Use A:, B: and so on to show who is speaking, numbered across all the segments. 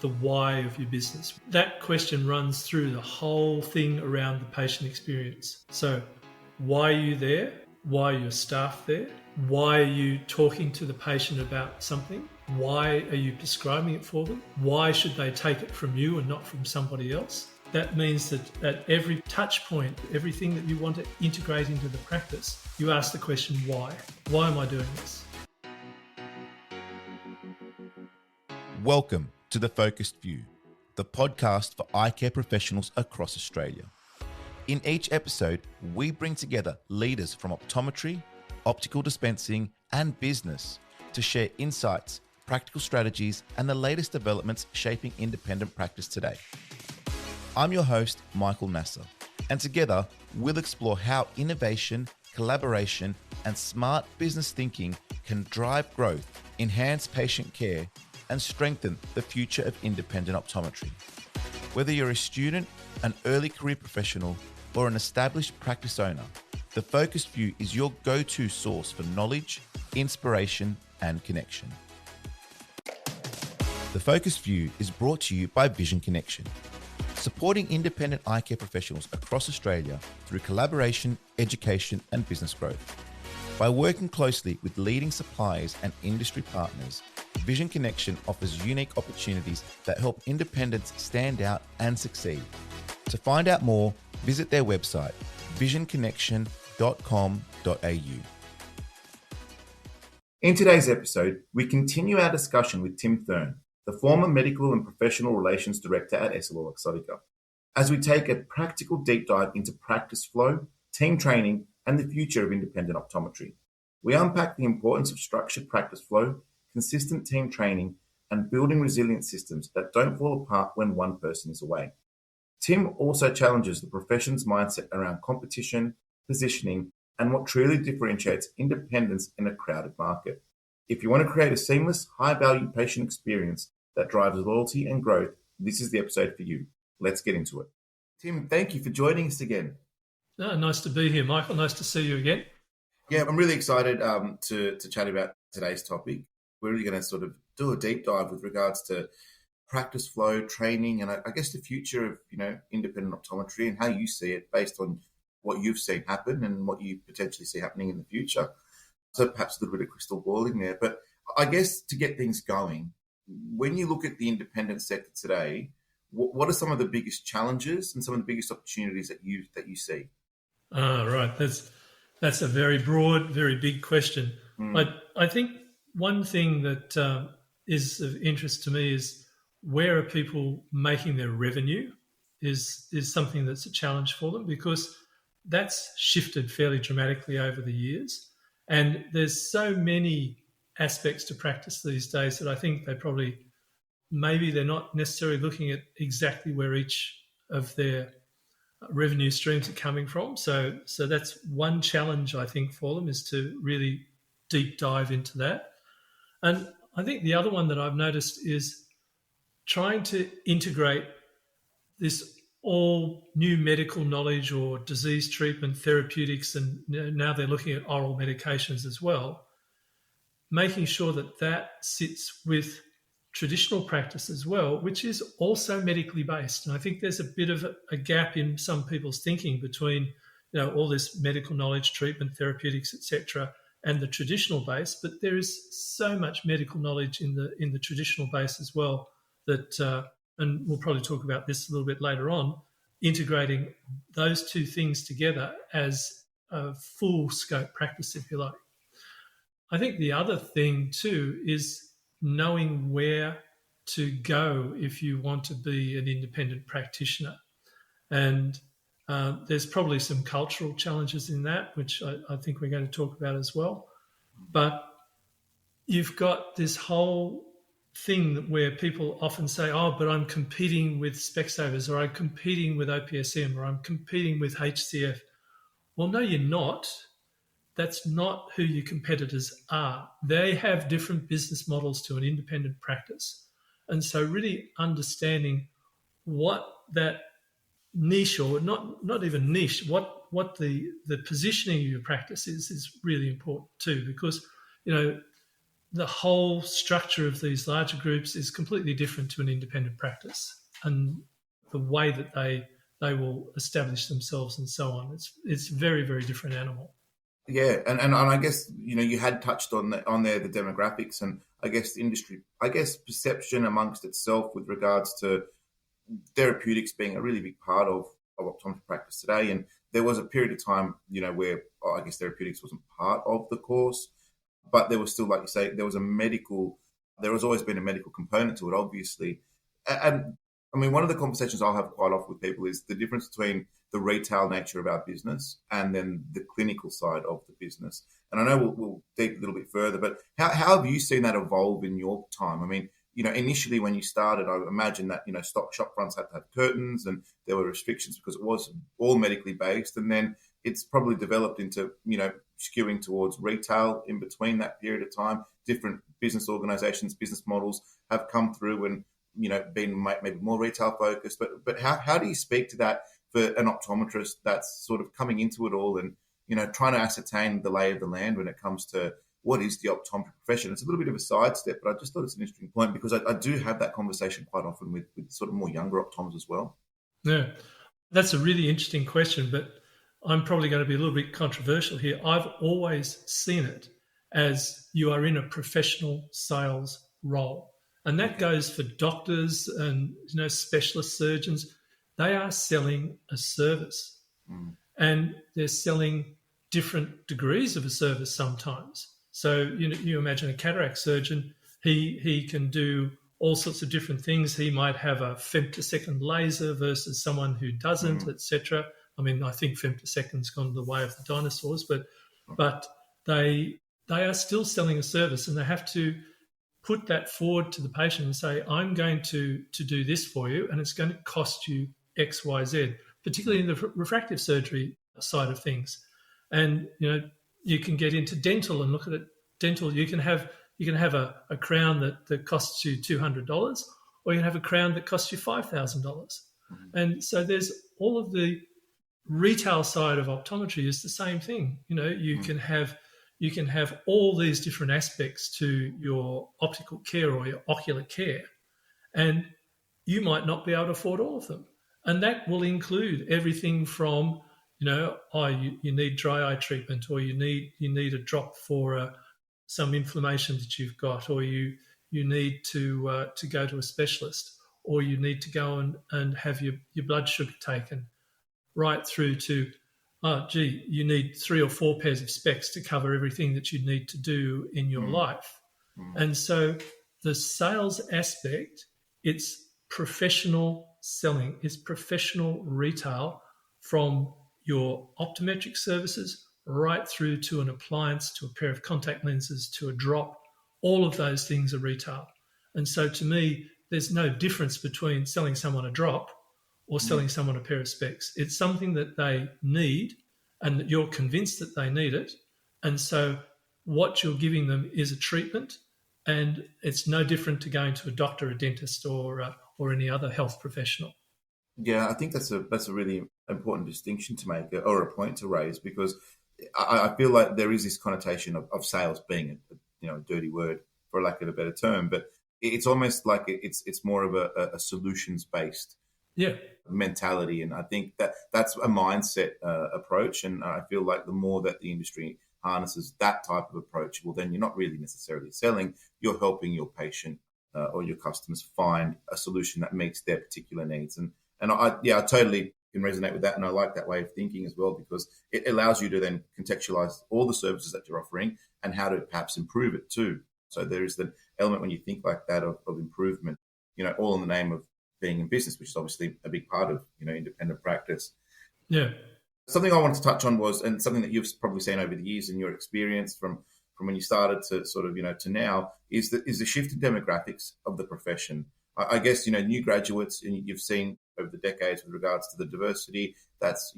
A: the why of your business. That question runs through the whole thing around the patient experience. So why are you there? Why are your staff there? Why are you talking to the patient about something? Why are you prescribing it for them? Why should they take it from you and not from somebody else? That means that at every touch point, everything that you want to integrate into the practice, you ask the question, why? Why am I doing this?
B: Welcome to The Focused View, the podcast for eye care professionals across Australia. In each episode, we bring together leaders from optometry, optical dispensing, and business to share insights, practical strategies, and the latest developments shaping independent practice today. I'm your host, Michael Nasser, and together we'll explore how innovation, collaboration, and smart business thinking can drive growth, enhance patient care, and strengthen the future of independent optometry. Whether you're a student, an early career professional, or an established practice owner, The Focused View is your go-to source for knowledge, inspiration, and connection. The Focused View is brought to you by Vision Connection, supporting independent eye care professionals across Australia through collaboration, education, and business growth. By working closely with leading suppliers and industry partners, Vision Connection offers unique opportunities that help independents stand out and succeed. To find out more, visit their website, visionconnection.com.au. In today's episode, we continue our discussion with Tim Thurn, the former Medical and Professional Relations Director at EssilorLuxottica, as we take a practical deep dive into practice flow, team training, and the future of independent optometry. We unpack the importance of structured practice flow, consistent team training, and building resilient systems that don't fall apart when one person is away. Tim also challenges the profession's mindset around competition, positioning, and what truly differentiates independence in a crowded market. If you want to create a seamless, high-value patient experience that drives loyalty and growth, this is the episode for you. Let's get into it. Tim, thank you for joining us again.
A: Nice to be here, Michael. Nice to see you again.
B: Yeah, I'm really excited to chat about today's topic. We're really going to sort of do a deep dive with regards to practice flow, training, and I guess the future of, independent optometry and how you see it based on what you've seen happen and what you potentially see happening in the future. So perhaps a little bit of crystal balling there. But I guess to get things going, when you look at the independent sector today, what are some of the biggest challenges and some of the biggest opportunities that you see?
A: Right. That's a very broad, very big question. I think one thing that is of interest to me is where are people making their revenue is something that's a challenge for them, because that's shifted fairly dramatically over the years. And there's so many aspects to practice these days that I think maybe they're not necessarily looking at exactly where each of their revenue streams are coming from. So that's one challenge, I think, for them, is to really deep dive into that. And I think the other one that I've noticed is trying to integrate this all new medical knowledge or disease treatment, therapeutics, and now they're looking at oral medications as well, making sure that sits with traditional practice as well, which is also medically based. And I think there's a bit of a gap in some people's thinking between, all this medical knowledge, treatment, therapeutics, etc., and the traditional base. But there is so much medical knowledge in the traditional base as well that, and we'll probably talk about this a little bit later on, integrating those two things together as a full scope practice, if you like. I think the other thing too is knowing where to go if you want to be an independent practitioner. And there's probably some cultural challenges in that, which I think we're going to talk about as well. But you've got this whole thing where people often say, but I'm competing with Specsavers, or I'm competing with OPSM, or I'm competing with HCF. Well, no, you're not. That's not who your competitors are. They have different business models to an independent practice. And so really understanding what that niche, or not even niche, what the positioning of your practice is really important too, because, the whole structure of these larger groups is completely different to an independent practice, and the way that they will establish themselves and so on. It's very, very different animal.
B: Yeah, and I guess you had touched on there the demographics, and I guess the industry, I guess perception amongst itself with regards to therapeutics being a really big part of optometry practice today. And there was a period of time, where I guess therapeutics wasn't part of the course, but there was still, like you say, there has always been a medical component to it, obviously. And I mean, one of the conversations I'll have quite often with people is the difference between the retail nature of our business and then the clinical side of the business. And I know we'll dig a little bit further, but how have you seen that evolve in your time? I mean, initially when you started, I imagine that, shop fronts had to have curtains and there were restrictions because it was all medically based. And then it's probably developed into, skewing towards retail in between that period of time. Different business organizations, business models have come through and, been maybe more retail focused. But how do you speak to that for an optometrist that's sort of coming into it all and, trying to ascertain the lay of the land when it comes to what is the optometry profession? It's a little bit of a sidestep, but I just thought it's an interesting point because I do have that conversation quite often with sort of more younger optometrists as well.
A: Yeah, that's a really interesting question, but I'm probably going to be a little bit controversial here. I've always seen it as you are in a professional sales role. And that goes for doctors and specialist surgeons. They are selling a service, and they're selling different degrees of a service sometimes. So you imagine a cataract surgeon, he can do all sorts of different things. He might have a femtosecond laser versus someone who doesn't, etc. I mean, I think femtosecond's gone the way of the dinosaurs, but they are still selling a service, and they have to put that forward to the patient and say, I'm going to do this for you, and it's going to cost you X, Y, Z, particularly in the refractive surgery side of things. And, you can get into dental and look at it. Dental, you can have a crown that costs you $200, or you can have a crown that costs you $5,000. And so there's all of the retail side of optometry is the same thing. You can have all these different aspects to your optical care or your ocular care, and you might not be able to afford all of them. And that will include everything from, you need dry eye treatment, or you need a drop for some inflammation that you've got, or you need to go to a specialist, or you need to go and have your blood sugar taken, right through to, you need 3 or 4 pairs of specs to cover everything that you need to do in your life. And so the sales aspect, it's professional selling, it's professional retail, from your optometric services right through to an appliance, to a pair of contact lenses, to a drop. All of those things are retail. And so to me, there's no difference between selling someone a drop or selling someone a pair of specs. It's something that they need and that you're convinced that they need it. And so what you're giving them is a treatment, and it's no different to going to a doctor, a dentist, or any other health professional.
B: Yeah, I think that's a really important distinction to make, or a point to raise, because I feel like there is this connotation of sales being a dirty word, for lack of a better term, but it's almost like it's more of a solutions based mentality, and I think that's a mindset approach, and I feel like the more that the industry harnesses that type of approach, well, then you're not really necessarily selling, you're helping your patient or your customers find a solution that meets their particular needs. And I totally can resonate with that, and I like that way of thinking as well, because it allows you to then contextualize all the services that you're offering and how to perhaps improve it too. So there is the element when you think like that of improvement, all in the name of being in business, which is obviously a big part of independent practice.
A: Yeah.
B: Something I wanted to touch on was, and something that you've probably seen over the years in your experience from when you started to sort of to now, is the shift in demographics of the profession. I guess new graduates, and you've seen over the decades with regards to the diversity that's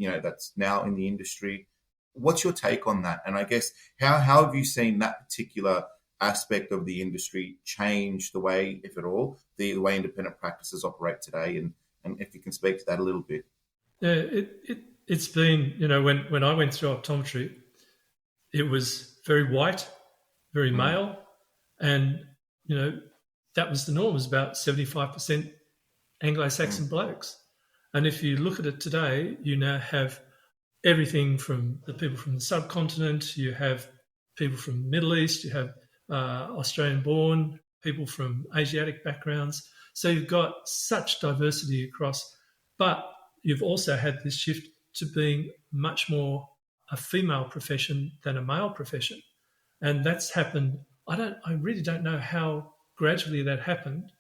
B: now in the industry. What's your take on that? And I guess how have you seen that particular aspect of the industry change the way, if at all, the way independent practices operate today? And if you can speak to that a little bit.
A: Yeah, it's been, when I went through optometry, it was very white, very male, And, that was the norm, was about 75% Anglo-Saxon blokes. And if you look at it today, you now have everything from the people from the subcontinent, you have people from the Middle East, you have Australian-born, people from Asiatic backgrounds. So you've got such diversity across, but you've also had this shift to being much more a female profession than a male profession. And that's happened. I really don't know how gradually that happened,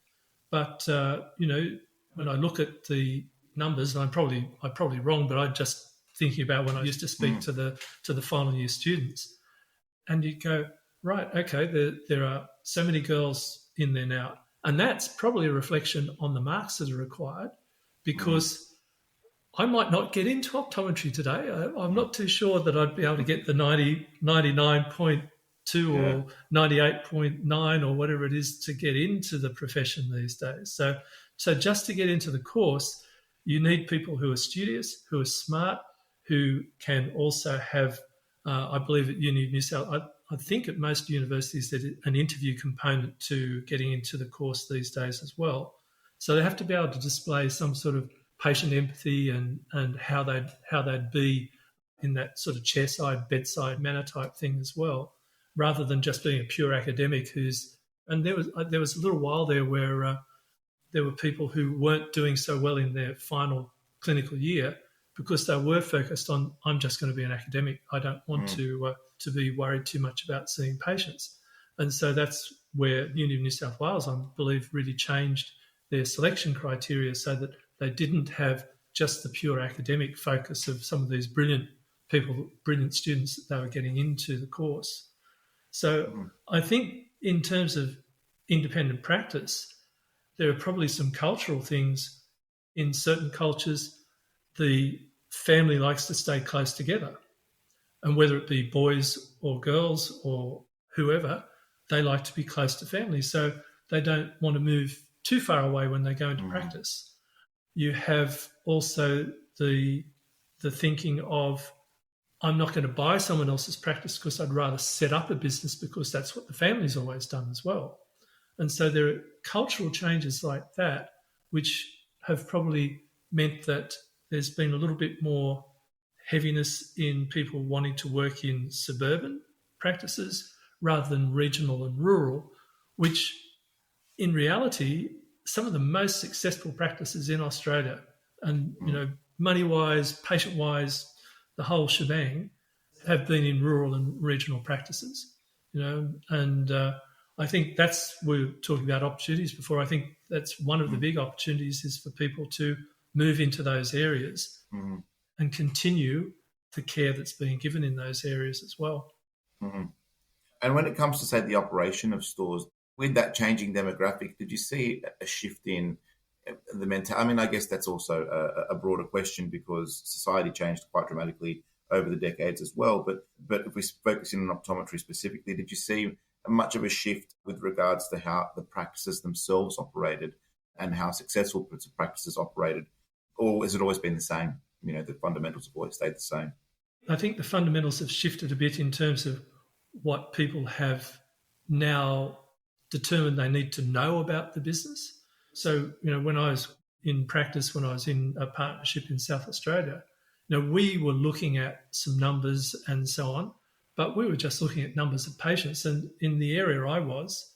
A: but when I look at the numbers, and I'm probably wrong, but I'm just thinking about when I used to speak to the final year students, and you go, right, okay, there are so many girls in there now, and that's probably a reflection on the marks that are required, because I might not get into optometry today. I'm not too sure that I'd be able to get the 99.2 or 98.9 or whatever it is to get into the profession these days. So just to get into the course, you need people who are studious, who are smart, who can also have, I believe at Uni of New South, I think at most universities there's an interview component to getting into the course these days as well. So they have to be able to display some sort of patient empathy and how they'd be in that sort of chairside, bedside manner type thing as well, rather than just being a pure academic and there was a little while there where there were people who weren't doing so well in their final clinical year because they were focused on, I'm just going to be an academic. I don't want to be worried too much about seeing patients. And so that's where Uni of New South Wales, I believe, really changed their selection criteria so that they didn't have just the pure academic focus of some of these brilliant students that they were getting into the course. So I think in terms of independent practice, there are probably some cultural things. In certain cultures, the family likes to stay close together. And whether it be boys or girls or whoever, they like to be close to family. So they don't want to move too far away when they go into practice. You have also the thinking of, I'm not going to buy someone else's practice because I'd rather set up a business because that's what the family's always done as well. And so there are cultural changes like that which have probably meant that there's been a little bit more heaviness in people wanting to work in suburban practices rather than regional and rural, which in reality, some of the most successful practices in Australia and, money-wise, patient-wise, the whole shebang have been in rural and regional practices, and I think we were talking about opportunities before. I think that's one of the big opportunities is for people to move into those areas and continue the care that's being given in those areas as well.
B: And when it comes to, say, the operation of stores, with that changing demographic, did you see a shift in the mentality? I mean, I guess that's also a broader question because society changed quite dramatically over the decades as well. But if we focus in on optometry specifically, did you see much of a shift with regards to how the practices themselves operated and how successful practices operated? Or has it always been the same? The fundamentals have always stayed the same.
A: I think the fundamentals have shifted a bit in terms of what people have now determined they need to know about the business. So, when I was in practice, when I was in a partnership in South Australia, we were looking at some numbers and so on, but we were just looking at numbers of patients. And in the area I was,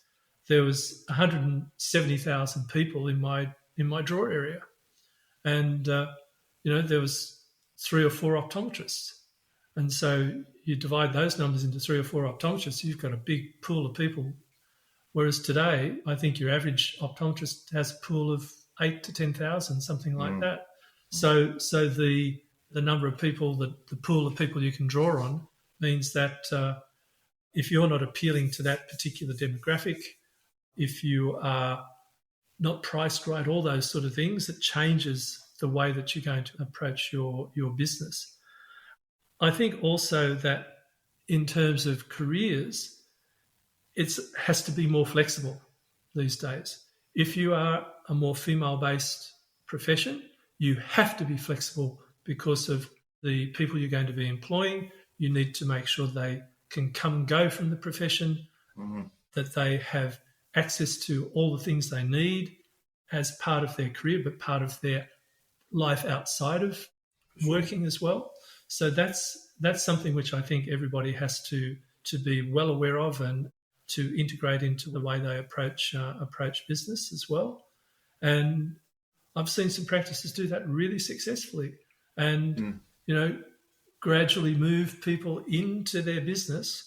A: there was 170,000 people in my draw area. And, there was 3 or 4 optometrists. And so you divide those numbers into 3 or 4 optometrists, you've got a big pool of people. Whereas today, I think your average optometrist has a pool of 8 to 10,000, something like that. So the number of people, the pool of people you can draw on means that if you're not appealing to that particular demographic, if you are not priced right, all those sort of things, it changes the way that you're going to approach your business. I think also that in terms of careers, it has to be more flexible these days. If you are a more female-based profession, you have to be flexible because of the people you're going to be employing. You need to make sure they can come and go from the profession. that they have access to all the things they need as part of their career, but part of their life outside of working as well. So that's something which I think everybody has to be well aware of and to integrate into the way they approach business as well. And I've seen some practices do that really successfully, and gradually move people into their business.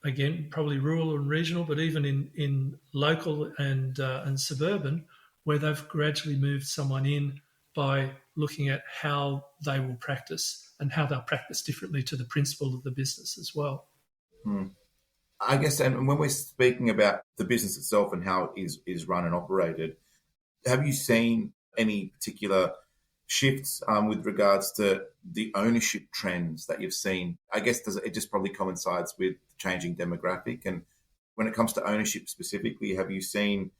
A: Again, probably rural and regional, but even in local and suburban, where they've gradually moved someone in by looking at how they will practice and how they'll practice differently to the principle of the business as well.
B: I guess, and when we're speaking about the business itself and how it is run and operated, have you seen any particular shifts with regards to the ownership trends that you've seen? I guess it just probably coincides with changing demographic. And when it comes to ownership specifically, have you seen,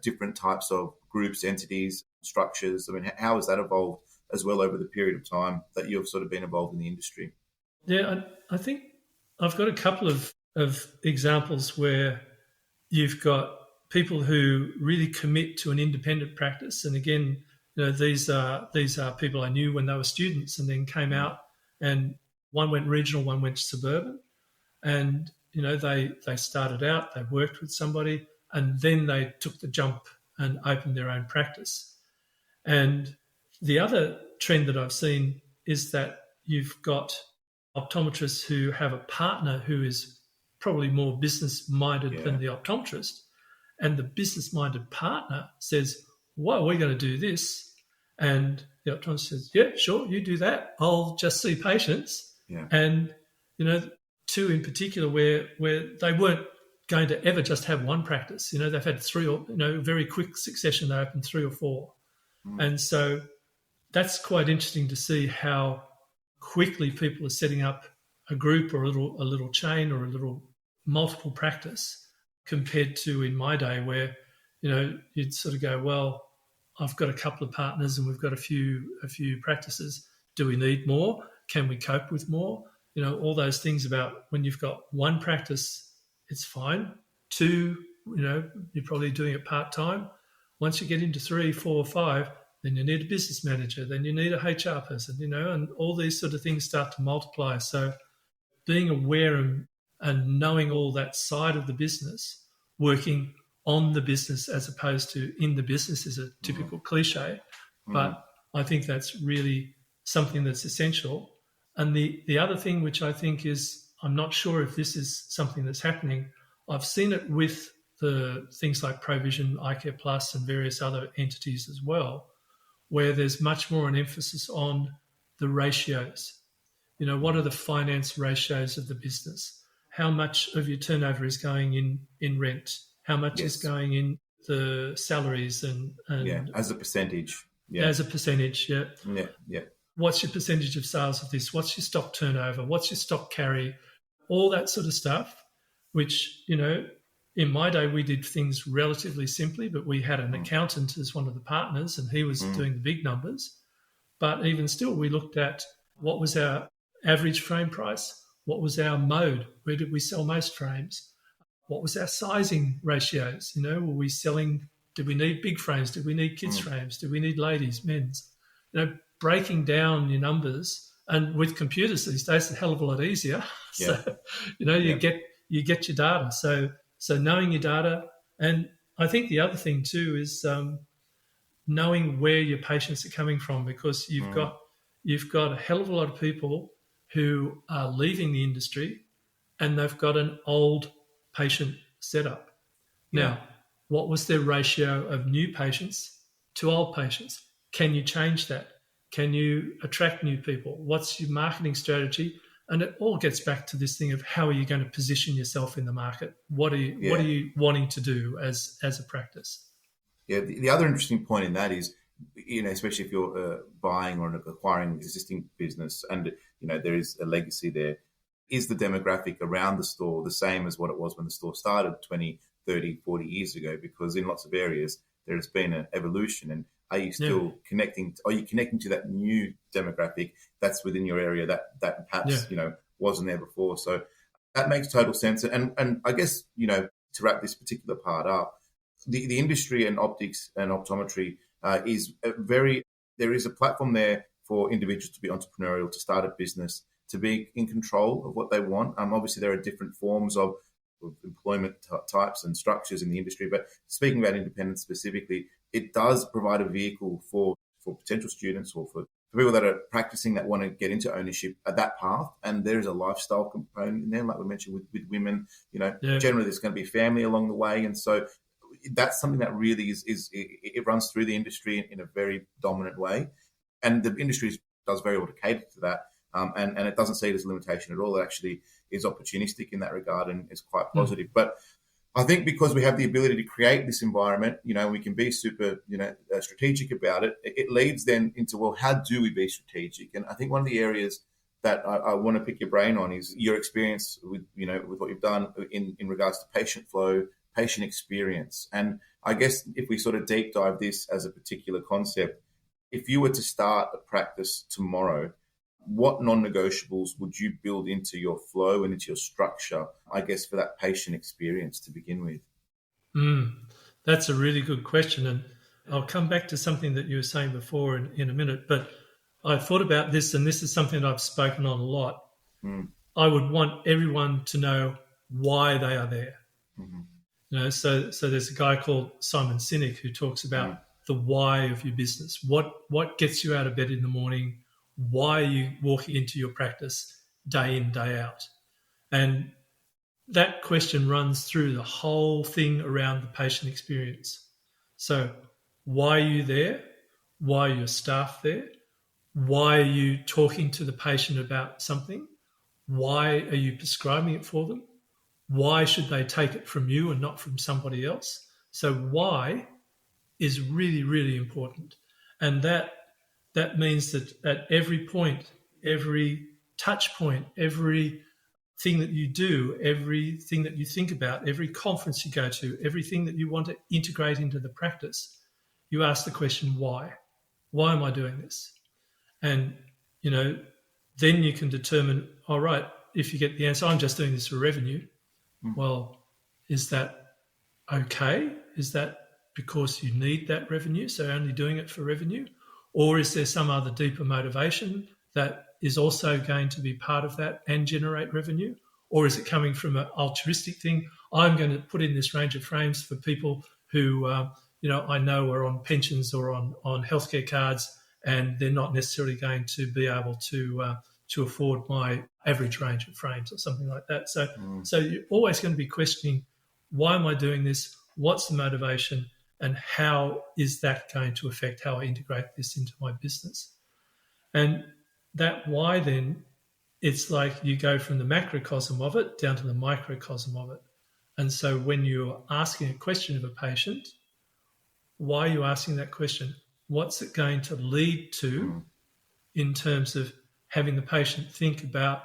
B: different types of groups, entities, structures? I mean, how has that evolved as well over the period of time that you've sort of been involved in the industry?
A: Yeah, I think I've got a couple of examples where you've got people who really commit to an independent practice. And again, these are people I knew when they were students and then came out, and one went regional, one went suburban. And, they started out, they worked with somebody, and then they took the jump and opened their own practice. And the other trend that I've seen is that you've got optometrists who have a partner who is probably more business-minded than the optometrist. And the business-minded partner says, well, we're going to do this. And the optometrist says, yeah, sure, you do that. I'll just see patients.
B: Yeah.
A: And, two in particular where they weren't going to ever just have one practice. They've had three or, very quick succession, they opened 3 or 4. And so that's quite interesting to see how quickly people are setting up a group or a little chain or a little multiple practice compared to in my day where, you'd sort of go, well, I've got a couple of partners and we've got a few practices. Do we need more? Can we cope with more? All those things about when you've got one practice, it's fine. 2, you're probably doing it part-time. Once you get into 3, 4, 5, then you need a business manager, then you need a HR person, and all these sort of things start to multiply. So being aware and knowing all that side of the business, working on the business as opposed to in the business is a typical cliche, but I think that's really something that's essential. And the other thing which I think is, I'm not sure if this is something that's happening, I've seen it with the things like Provision, iCare Plus and various other entities as well, where there's much more an emphasis on the ratios. What are the finance ratios of the business? How much of your turnover is going in rent? How much is going in the salaries and
B: as a percentage. Yeah.
A: As a percentage, yeah.
B: Yeah, yeah.
A: What's your percentage of sales of this? What's your stock turnover? What's your stock carry? All that sort of stuff, which, in my day we did things relatively simply, but we had an accountant as one of the partners and he was doing the big numbers. But even still, we looked at what was our average frame price, what was our mode, where did we sell most frames, what was our sizing ratios, were we selling, did we need big frames, did we need kids' frames, did we need ladies, men's, breaking down your numbers. And with computers these days, it's a hell of a lot easier.
B: Yeah.
A: So, you get your data. So knowing your data, and I think the other thing too is knowing where your patients are coming from, because you've got a hell of a lot of people who are leaving the industry and they've got an old patient setup. Now, what was their ratio of new patients to old patients? Can you change that? Can you attract new people? What's your marketing strategy? And it all gets back to this thing of how are you going to position yourself in the market? What are you wanting to do as a practice?
B: Yeah, the other interesting point in that is, especially if you're buying or acquiring an existing business and, there is a legacy there, is the demographic around the store the same as what it was when the store started 20, 30, 40 years ago? Because in lots of areas, there has been an evolution. And are you still connecting? Are you connecting to that new demographic that's within your area that perhaps, wasn't there before? So that makes total sense. And I guess, to wrap this particular part up, the industry and optics and optometry there is a platform there for individuals to be entrepreneurial, to start a business, to be in control of what they want. Obviously, there are different forms of employment types and structures in the industry, but speaking about independence specifically, it does provide a vehicle for potential students or for people that are practicing that want to get into ownership at that path. And there is a lifestyle component in there, like we mentioned with women. Generally there's going to be family along the way, and so that's something that really it runs through the industry in a very dominant way, and the industry does very well to cater to that. And it doesn't see it as a limitation at all. It actually is opportunistic in that regard and is quite positive. But I think because we have the ability to create this environment, we can be super, strategic about it. It leads then into, well, how do we be strategic? And I think one of the areas that I want to pick your brain on is your experience with what you've done in regards to patient flow, patient experience. And I guess if we sort of deep dive this as a particular concept, if you were to start a practice tomorrow, what non-negotiables would you build into your flow and into your structure, I guess, for that patient experience to begin with?
A: That's a really good question. And I'll come back to something that you were saying before in a minute. But I thought about this, and this is something that I've spoken on a lot. I would want everyone to know why they are there. So there's a guy called Simon Sinek who talks about the why of your business. What gets you out of bed in the morning? Why are you walking into your practice day in, day out? And that question runs through the whole thing around the patient experience. So why are you there? Why are your staff there? Why are you talking to the patient about something? Why are you prescribing it for them? Why should they take it from you and not from somebody else? So why is really, really important. And that means that at every point, every touch point, every thing that you do, everything that you think about, every conference you go to, everything that you want to integrate into the practice, you ask the question, why? Why am I doing this? And, then you can determine, all right, if you get the answer, I'm just doing this for revenue. Well, is that okay? Is that because you need that revenue, so only doing it for revenue? Or is there some other deeper motivation that is also going to be part of that and generate revenue? Or is it coming from an altruistic thing? I'm going to put in this range of frames for people who, I know are on pensions or on healthcare cards, and they're not necessarily going to be able to afford my average range of frames or something like that. So you're always going to be questioning, why am I doing this? What's the motivation? And how is that going to affect how I integrate this into my business? And that why then, it's like you go from the macrocosm of it down to the microcosm of it. And so when you're asking a question of a patient, why are you asking that question? What's it going to lead to in terms of having the patient think about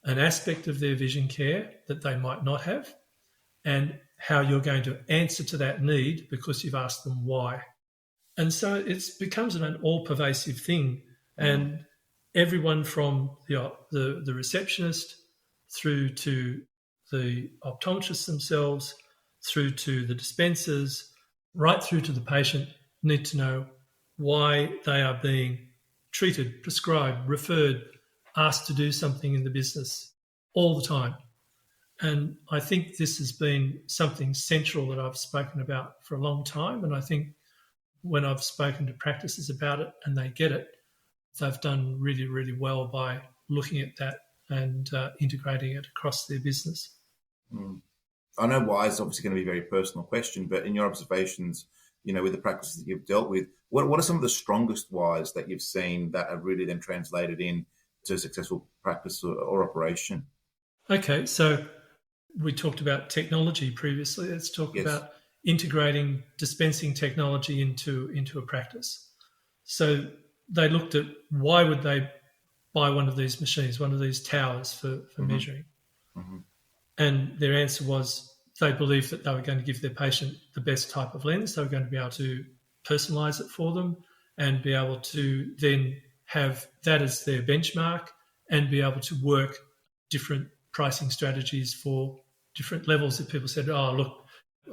A: an aspect of their vision care that they might not have, and how you're going to answer to that need because you've asked them why. And so it becomes an all-pervasive thing, and everyone from the receptionist through to the optometrists themselves, through to the dispensers, right through to the patient, need to know why they are being treated, prescribed, referred, asked to do something in the business all the time. And I think this has been something central that I've spoken about for a long time. And I think when I've spoken to practices about it and they get it, they've done really, really well by looking at that and integrating it across their business.
B: I know why is obviously going to be a very personal question, but in your observations, with the practices that you've dealt with, what are some of the strongest whys that you've seen that have really then translated in to a successful practice or operation?
A: Okay, so we talked about technology previously. Let's talk about integrating dispensing technology into a practice. So they looked at why would they buy one of these machines, one of these towers for measuring. And their answer was they believed that they were going to give their patient the best type of lens. They were going to be able to personalise it for them and be able to then have that as their benchmark and be able to work different pricing strategies for different levels. If people said, oh, look,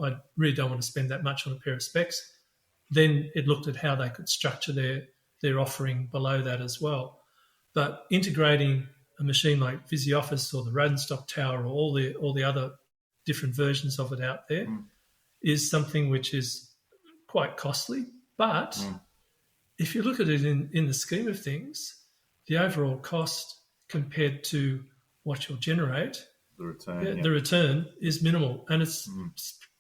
A: I really don't want to spend that much on a pair of specs. Then it looked at how they could structure their offering below that as well. But integrating a machine like VisiOffice or the Rodenstock Tower or all the other different versions of it out there is something which is quite costly. But if you look at it in the scheme of things, the overall cost compared to what you'll generate, the return is minimal, and it's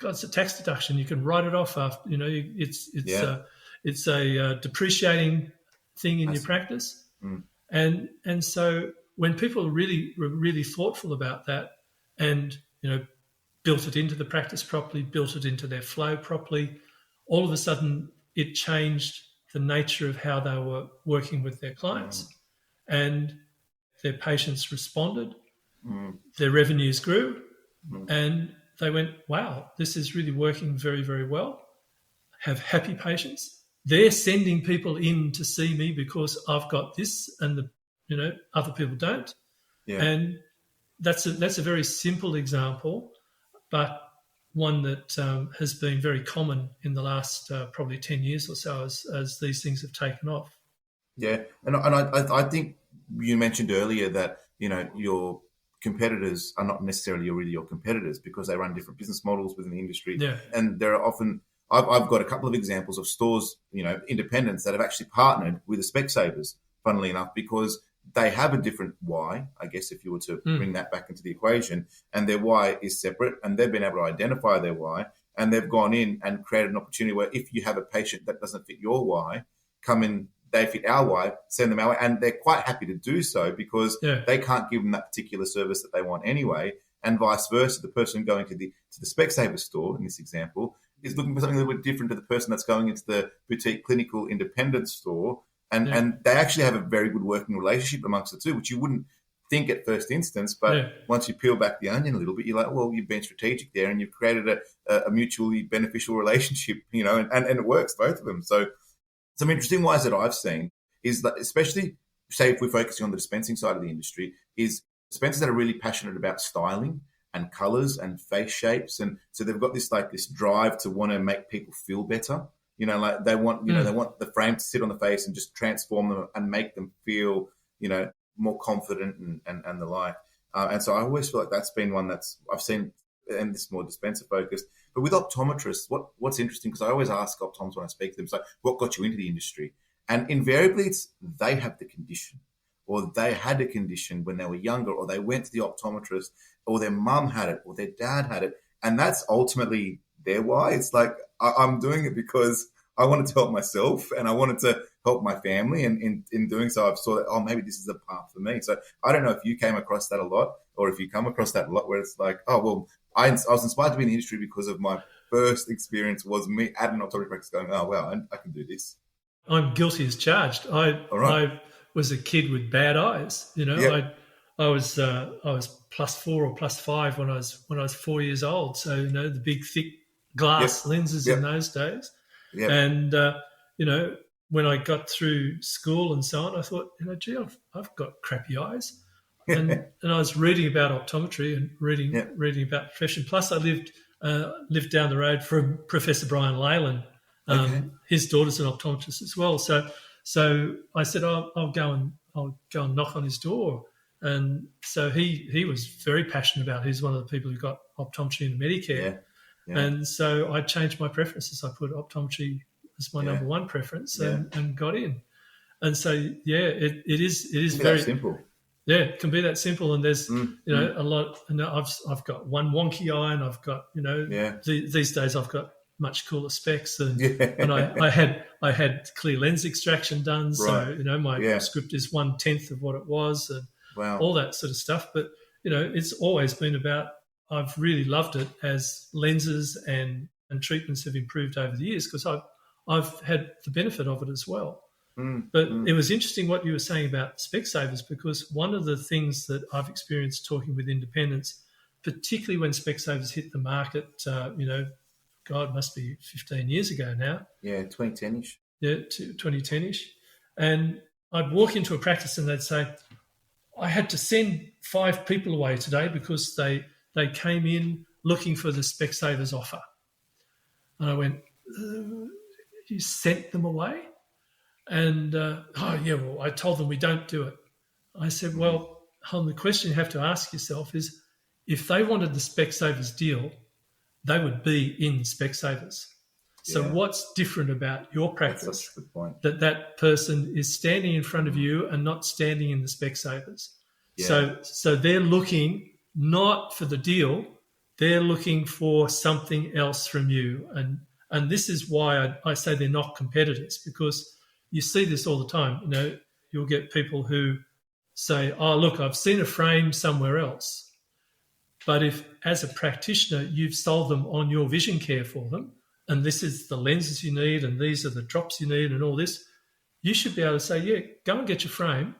A: a tax deduction. You can write it off after. It's a depreciating thing in your practice, and so when people were really thoughtful about that, and built it into the practice properly, built it into their flow properly, all of a sudden it changed the nature of how they were working with their clients, and their patients responded, their revenues grew, and they went, wow, this is really working very, very well. Have happy patients. They're sending people in to see me because I've got this and other people don't. Yeah. And that's a very simple example, but one that has been very common in the last probably 10 years or so as these things have taken off.
B: Yeah, and I think you mentioned earlier that your competitors are not necessarily really your competitors because they run different business models within the industry. Yeah. And there are often I've got a couple of examples of stores, independents that have actually partnered with the Specsavers, funnily enough, because they have a different why, I guess, if you were to bring that back into the equation, and their why is separate, and they've been able to identify their why, and they've gone in and created an opportunity where if you have a patient that doesn't fit your why, come in, they fit our why, send them our way, and they're quite happy to do so because they can't give them that particular service that they want anyway, and vice versa. The person going to the Specsavers store, in this example, is looking for something a little bit different to the person that's going into the boutique clinical independent store. And they actually have a very good working relationship amongst the two, which you wouldn't think at first instance. But once you peel back the onion a little bit, you're like, well, you've been strategic there and you've created a mutually beneficial relationship, and it works, both of them. So some interesting whys that I've seen is that, especially, say, if we're focusing on the dispensing side of the industry, is dispensers that are really passionate about styling and colors and face shapes. And so they've got this drive to want to make people feel better. They want, they want the frame to sit on the face and just transform them and make them feel, more confident and the like. And so I always feel like that's been one that's I've seen, and this is more dispenser focused. But with optometrists, what's interesting, because I always ask optometrists when I speak to them, so what got you into the industry? And invariably it's they have the condition, or they had a condition when they were younger, or they went to the optometrist, or their mum had it, or their dad had it. And that's ultimately their why. It's like, I'm doing it because I wanted to help myself and I wanted to help my family. And in doing so, I've saw that, maybe this is a path for me. So I don't know if you came across that a lot, or if you come across that a lot where it's like, I was inspired to be in the industry because of my first experience was me at an optometry practice going, oh, wow, I can do this.
A: I'm guilty as charged. I was a kid with bad eyes. I was +4 or +5 when I was 4 years old. So the big thick glass lenses in those days. Yep. And when I got through school and so on, I thought, gee, I've got crappy eyes. And I was reading about optometry and reading about the profession. Plus, I lived down the road from Professor Brian Leyland. His daughter's an optometrist as well. So I said, I'll go and knock on his door. And so he was very passionate about it. He's one of the people who got optometry in Medicare. Yeah. And so I changed my preferences. I put optometry as my number one preference and got in. And so, it is very
B: simple.
A: Yeah, it can be that simple. And there's, a lot. And I've got one wonky eye, and I've got, these days I've got much cooler specs, and I had clear lens extraction done. Right. So my script is 1/10 of what it was, and all that sort of stuff. But it's always been about. I've really loved it as lenses and treatments have improved over the years because I've had the benefit of it as well. But it was interesting what you were saying about Specsavers, because one of the things that I've experienced talking with independents, particularly when Specsavers hit the market, God, it must be 15 years ago now.
B: Yeah, 2010-ish.
A: Yeah, 2010-ish. And I'd walk into a practice and they'd say, I had to send 5 people away today because they came in looking for the Specsavers offer. And I went, you sent them away? And, well, I told them we don't do it. I said, well, the question you have to ask yourself is, if they wanted the Specsavers deal, they would be in Specsavers. So what's different about your practice?
B: That's such a good point.
A: That person is standing in front of you and not standing in the Specsavers. Yeah. So they're looking not for the deal, they're looking for something else from you. And this is why I say they're not competitors, because you see this all the time. You know, you'll get people who say, oh, look, I've seen a frame somewhere else. But if, as a practitioner, you've sold them on your vision care for them, and this is the lenses you need, and these are the drops you need, and all this, you should be able to say, yeah, go and get your frame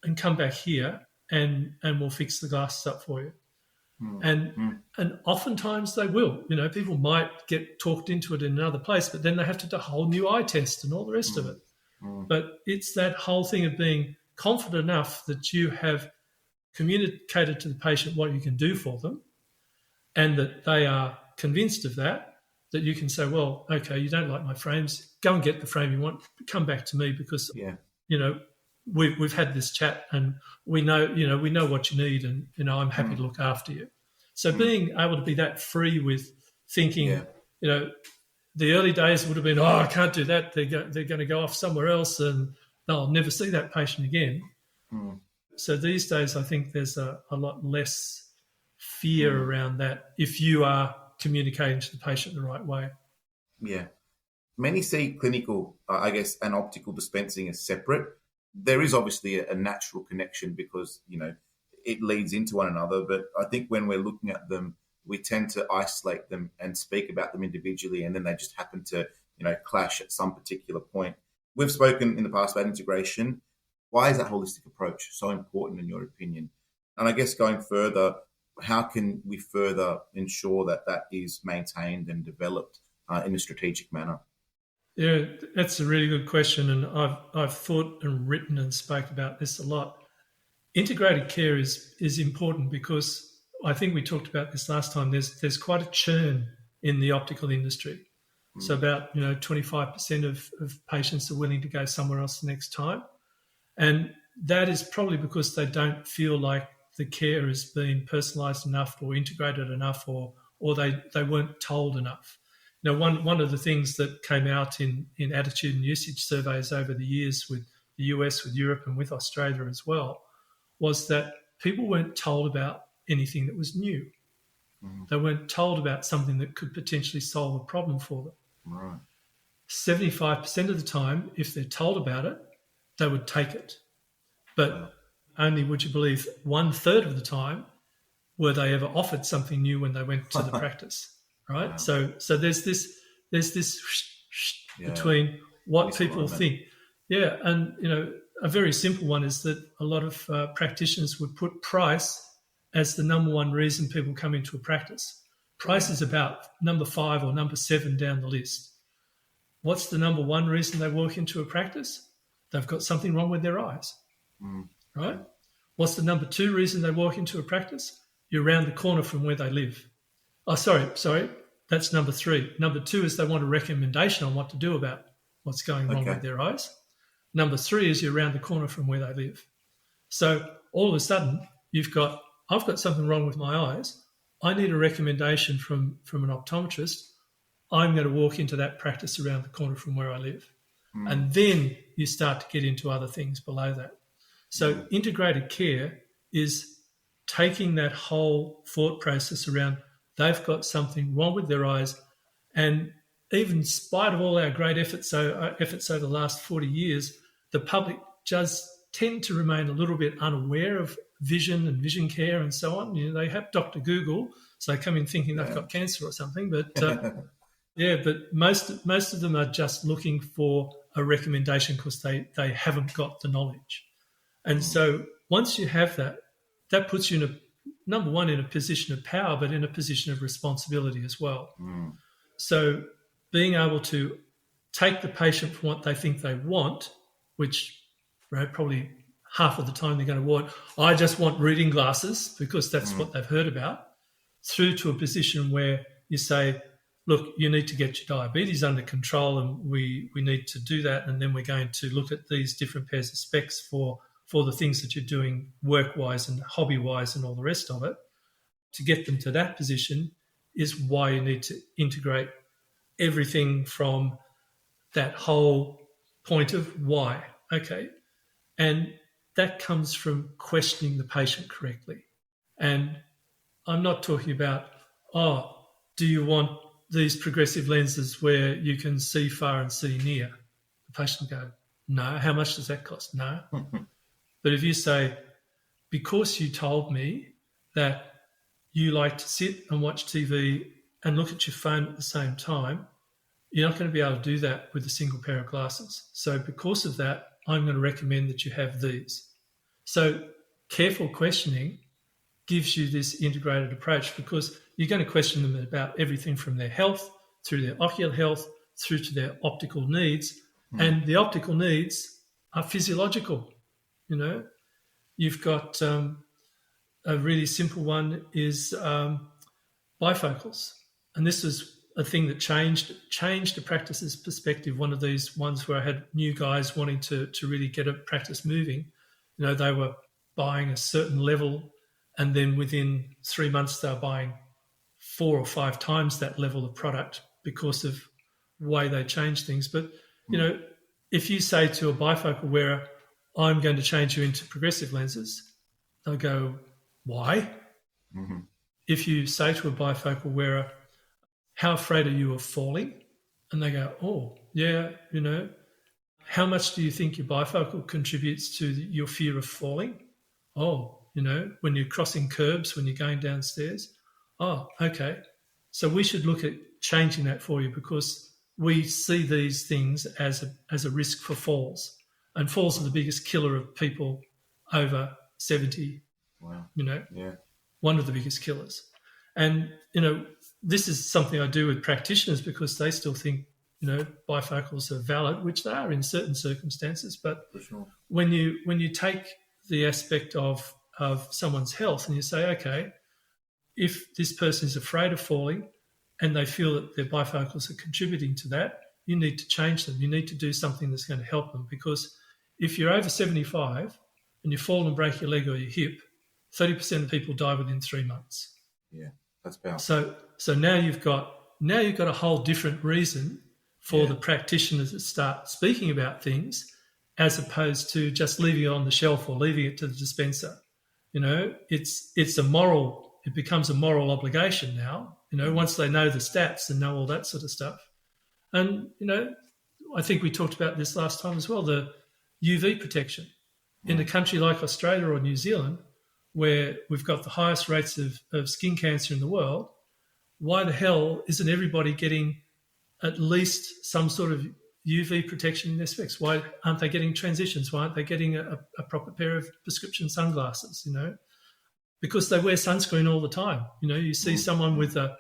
A: and come back here, and we'll fix the glasses up for you. And oftentimes they will. You know, people might get talked into it in another place, but then they have to do a whole new eye test and all the rest of it. But it's that whole thing of being confident enough that you have communicated to the patient what you can do for them, and that they are convinced of that you can say, well, okay, you don't like my frames, go and get the frame you want, come back to me, because, you know, we've had this chat and we know what you need, and, you know, I'm happy to look after you. So being able to be that free with thinking, you know, the early days would have been, I can't do that. They're going to go off somewhere else and I'll never see that patient again. So these days, I think there's a lot less fear around that if you are communicating to the patient the right way.
B: Yeah. Many see clinical, and optical dispensing as separate. There is obviously a natural connection because, you know, it leads into one another. But I think when we're looking at them, we tend to isolate them and speak about them individually, and then they just happen to, you know, clash at some particular point. We've spoken in the past about integration. Why is that holistic approach so important in your opinion? And I guess going further, how can we further ensure that that is maintained and developed in a strategic manner?
A: Yeah, that's a really good question, and I've thought and written and spoke about this a lot. Integrated care is important because I think we talked about this last time. There's quite a churn in the optical industry. So about 25% of patients are willing to go somewhere else the next time, and that is probably because they don't feel like the care has been personalised enough or integrated enough, or they weren't told enough. Now, one of the things that came out in attitude and usage surveys over the years with the US, with Europe and with Australia as well, was that people weren't told about anything that was new. They weren't told about something that could potentially solve a problem for them.
B: Right.
A: 75% of the time, if they're told about it, they would take it. But only, would you believe, 1/3 of the time were they ever offered something new when they went to the practice, right? Wow. So there's this between what people think. Yeah, and, you know, a very simple one is that a lot of practitioners would put price as the number one reason people come into a practice. Price is about number 5 or number 7 down the list. What's the number one reason they walk into a practice? They've got something wrong with their eyes, right? What's the number 2 reason they walk into a practice? You're around the corner from where they live. Oh, sorry, that's number 3. Number 2 is they want a recommendation on what to do about what's going wrong with their eyes. Number 3 is you're around the corner from where they live. So all of a sudden, I've got something wrong with my eyes. I need a recommendation from an optometrist. I'm going to walk into that practice around the corner from where I live. And then you start to get into other things below that. So integrated care is taking that whole thought process around they've got something wrong with their eyes, and even in spite of all our great efforts over the last 40 years, the public just tend to remain a little bit unaware of vision and vision care and so on. You know, they have Dr. Google, so they come in thinking they've got cancer or something. But but most of them are just looking for a recommendation because they haven't got the knowledge. And so once you have that, that puts you number one, in a position of power, but in a position of responsibility as well. So being able to take the patient from what they think they want, which probably half of the time they're going to want, I just want reading glasses because that's what they've heard about, through to a position where you say, look, you need to get your diabetes under control, and we need to do that, and then we're going to look at these different pairs of specs for the things that you're doing work-wise and hobby-wise and all the rest of it. To get them to that position is why you need to integrate everything from that whole point of why, okay? And that comes from questioning the patient correctly. And I'm not talking about, do you want these progressive lenses where you can see far and see near? The patient will go, no. How much does that cost? No. But if you say, because you told me that you like to sit and watch TV and look at your phone at the same time, you're not going to be able to do that with a single pair of glasses. So because of that, I'm going to recommend that you have these. So careful questioning gives you this integrated approach, because you're going to question them about everything from their health through their ocular health through to their optical needs. And the optical needs are physiological. You know, you've got a really simple one is bifocals. And this is a thing that changed the practice's perspective. One of these ones where I had new guys wanting to really get a practice moving. You know, they were buying a certain level, and then within 3 months they were buying 4 or 5 times that level of product because of the way they changed things. But, you know, if you say to a bifocal wearer, I'm going to change you into progressive lenses, they'll go, why? Mm-hmm. If you say to a bifocal wearer, how afraid are you of falling? And they go, oh, yeah, you know, how much do you think your bifocal contributes to your fear of falling? Oh, you know, when you're crossing curbs, when you're going downstairs. Oh, okay. So we should look at changing that for you, because we see these things as a risk for falls. And falls are the biggest killer of people over 70.
B: Wow.
A: You know,
B: yeah,
A: one of the biggest killers. And, you know, this is something I do with practitioners because they still think, you know, bifocals are valid, which they are in certain circumstances. But
B: for sure.
A: when you take the aspect of someone's health and you say, okay, if this person is afraid of falling and they feel that their bifocals are contributing to that, you need to change them. You need to do something that's going to help them, because if you're over 75 and you fall and break your leg or your hip, 30% of people die within 3 months.
B: Yeah, that's powerful.
A: So now you've got a whole different reason for the practitioners to start speaking about things, as opposed to just leaving it on the shelf or leaving it to the dispenser. You know, it becomes a moral obligation now, you know, once they know the stats and know all that sort of stuff. And, you know, I think we talked about this last time as well, the UV protection. In a country like Australia or New Zealand, where we've got the highest rates of skin cancer in the world, why the hell isn't everybody getting at least some sort of UV protection in their specs? Why aren't they getting transitions? Why aren't they getting a proper pair of prescription sunglasses, you know? Because they wear sunscreen all the time. You know, you see someone with a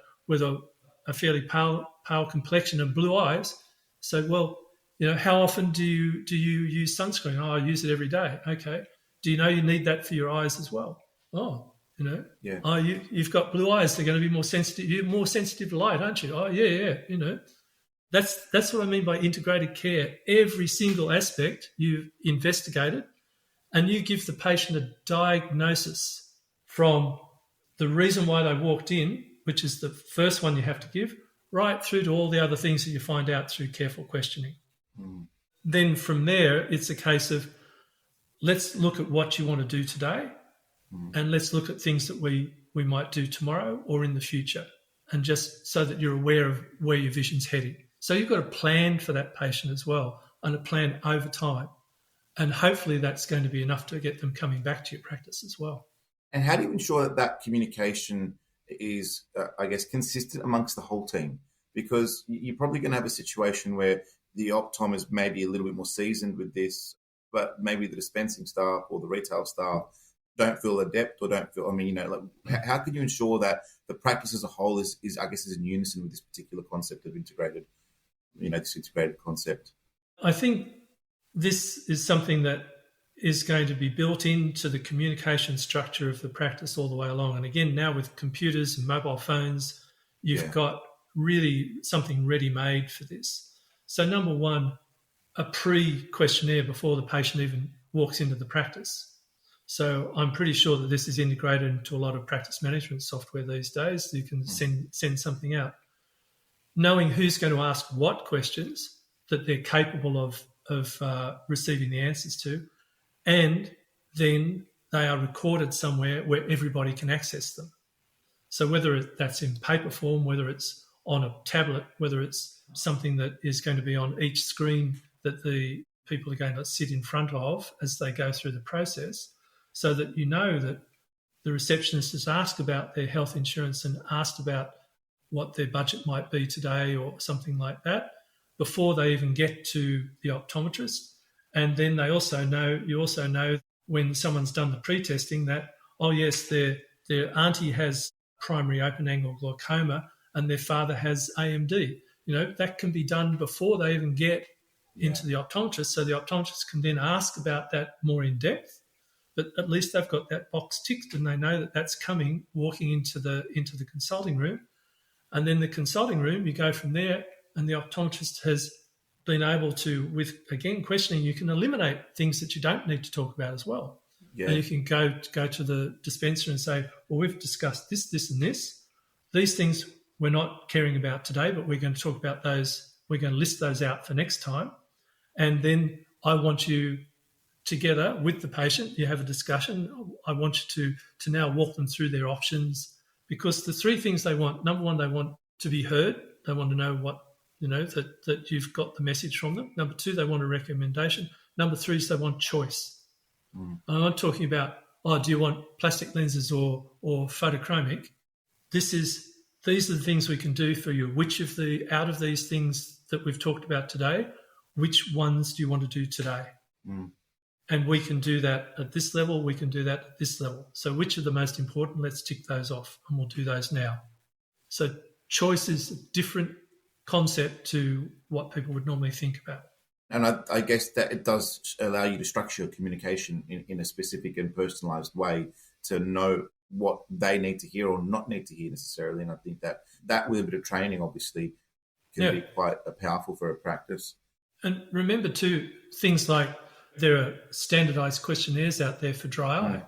A: fairly pale complexion and blue eyes. So, well, you know, how often do you use sunscreen? Oh, I use it every day. Okay. Do you know you need that for your eyes as well? Oh, you know.
B: Yeah.
A: Oh, you've got blue eyes. They're going to be more sensitive. You're more sensitive to light, aren't you? Oh, yeah. You know, that's what I mean by integrated care. Every single aspect you've investigated, and you give the patient a diagnosis from the reason why they walked in, which is the first one you have to give, right through to all the other things that you find out through careful questioning. Then from there, it's a case of, let's look at what you want to do today, and let's look at things that we might do tomorrow or in the future, and just so that you're aware of where your vision's heading. So you've got a plan for that patient as well, and a plan over time. And hopefully that's going to be enough to get them coming back to your practice as well.
B: And how do you ensure that communication is, consistent amongst the whole team? Because you're probably going to have a situation where the optometrist may be a little bit more seasoned with this, but maybe the dispensing staff or the retail staff don't feel adept or don't feel, how can you ensure that the practice as a whole is in unison with this particular concept of integrated, this integrated concept?
A: I think this is something that is going to be built into the communication structure of the practice all the way along. And again, now with computers and mobile phones, you've got really something ready-made for this. So number one, a pre-questionnaire before the patient even walks into the practice. So I'm pretty sure that this is integrated into a lot of practice management software these days. You can send something out. Knowing who's going to ask what questions that they're capable of receiving the answers to, and then they are recorded somewhere where everybody can access them. So whether that's in paper form, whether it's on a tablet, whether it's something that is going to be on each screen that the people are going to sit in front of as they go through the process, so that you know that the receptionist has asked about their health insurance and asked about what their budget might be today or something like that before they even get to the optometrist. And then you also know when someone's done the pre-testing that, oh yes, their auntie has primary open-angle glaucoma and their father has AMD. That can be done before they even get into the optometrist, so the optometrist can then ask about that more in depth. But at least they've got that box ticked and they know that that's coming, walking into the consulting room. And then the consulting room, you go from there, and the optometrist has been able to, with, again, questioning, you can eliminate things that you don't need to talk about as well. Yeah. And you can go to the dispenser and say, well, we've discussed this, this and this. These things we're not caring about today, but we're going to talk about those. We're going to list those out for next time. And then I want you, together with the patient, you have a discussion. I want you to now walk them through their options, because the three things they want: number one, they want to be heard. They want to know that you've got the message from them. Number two, they want a recommendation. Number three is they want choice. And I'm not talking about, do you want plastic lenses or photochromic? These are the things we can do for you. Out of these things that we've talked about today, which ones do you want to do today? And we can do that at this level, we can do that at this level. So which are the most important? Let's tick those off, and we'll do those now. So choice is a different concept to what people would normally think about.
B: And I guess that it does allow you to structure communication in a specific and personalised way to know what they need to hear or not need to hear necessarily. And I think that little bit of training obviously can be quite powerful for a practice.
A: And remember too, things like there are standardised questionnaires out there for dry eye.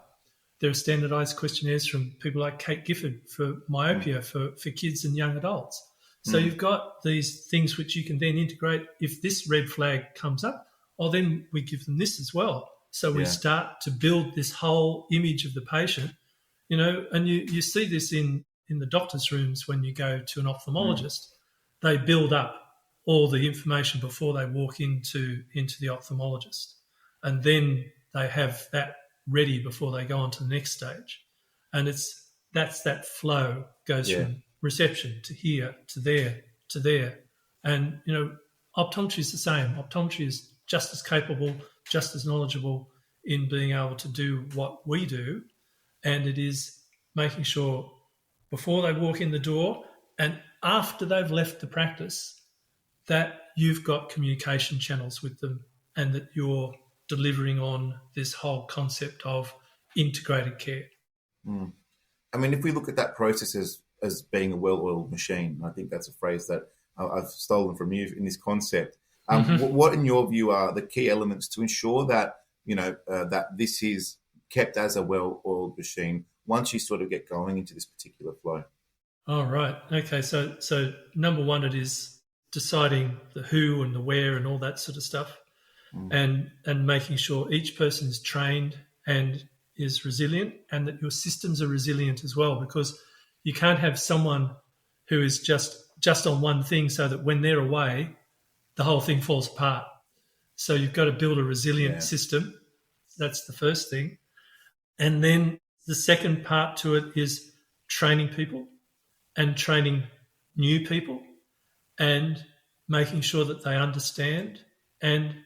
A: There are standardised questionnaires from people like Kate Gifford for myopia for kids and young adults. So you've got these things which you can then integrate. If this red flag comes up, then we give them this as well. So we start to build this whole image of the patient, and you see this in the doctor's rooms when you go to an ophthalmologist. They build up all the information before they walk into the ophthalmologist. And then they have that ready before they go on to the next stage. And that's that flow goes from reception to here, to there, to there. And, optometry is the same. Optometry is just as capable, just as knowledgeable in being able to do what we do. And it is making sure before they walk in the door and after they've left the practice that you've got communication channels with them and that you're delivering on this whole concept of integrated care.
B: I mean, if we look at that process as being a well-oiled machine, I think that's a phrase that I've stolen from you in this concept. What, in your view, are the key elements to ensure that, that this is kept as a well-oiled machine once you sort of get going into this particular flow?
A: All right. Okay. So number one, it is deciding the who and the where and all that sort of stuff. And making sure each person is trained and is resilient, and that your systems are resilient as well, because you can't have someone who is just on one thing so that when they're away, the whole thing falls apart. So you've got to build a resilient system. That's the first thing. And then the second part to it is training people and training new people and making sure that they understand, and